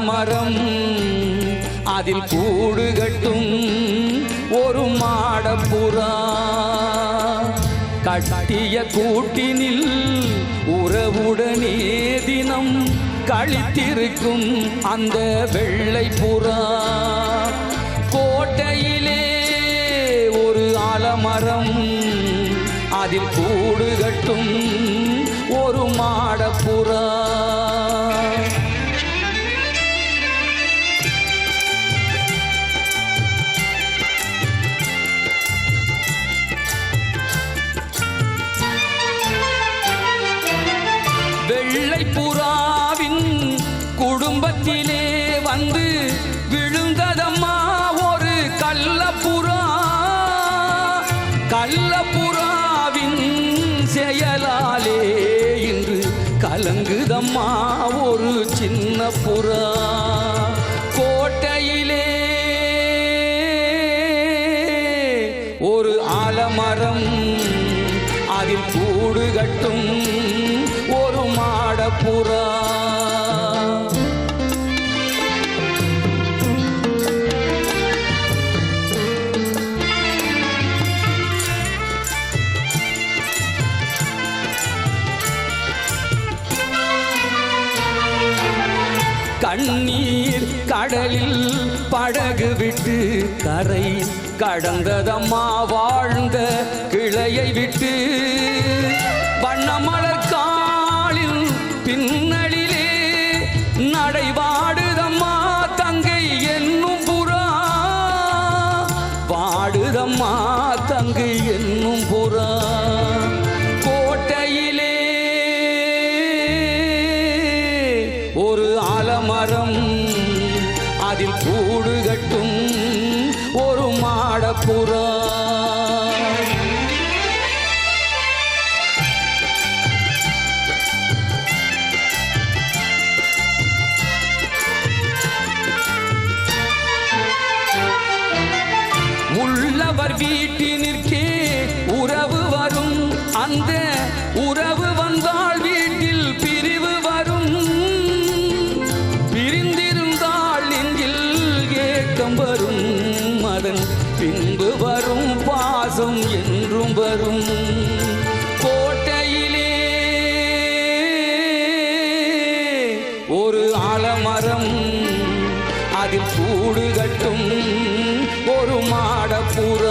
ஆலமரம் அதில் கூடு கட்டும் ஒரு மாடப்புறா. கட்டிய கூட்டினில் உறவுடனே தினம் கழித்திருக்கும் அந்த வெள்ளை புறா. கோட்டையிலே ஒரு ஆலமரம் அதில் கூடு கட்டும் ஒரு மாடப்புறா. வெள்ளை புறாவின் குடும்பத்திலே வந்து விழுந்ததம்மா ஒரு கள்ளப்புறா. கள்ளப்புறாவின் செயலாலே இன்று கலங்குதம்மா ஒரு சின்ன புறா. கோட்டையிலே ஒரு ஆலமரம் அதில் கூடு கட்டும் ஒரு மாடப்புறா. கண்ணீர் கடலில் படகு விட்டு கரை கடந்ததம்மா வாழ்ந்த கிளையை விட்டு. வண்ணமலர் காலில் பின்னலிலே நடைவாடுதம்மா தங்கை என்னும் புறா. வாடுதம்மா தங்கை என்னும் புறா. கோட்டையிலே ஒரு ஆலமரம் அதில் கூடு கட்டும் ஒரு மாடப்புறா. உள்ளவர் வீட்டினிற்கே உறவு வரும், அந்த உறவு வந்தால் வீட்டில் பிரிவு வரும். பிரிந்திருந்தால் நெஞ்சில் ஏக்கம் வரும், அதன் பின்பு வரும் பாசம் என்றும் வரும். கோட்டையிலே ஒரு ஆலமரம் அதில் கூடு கட்டும் ஒரு மாடப்புறா.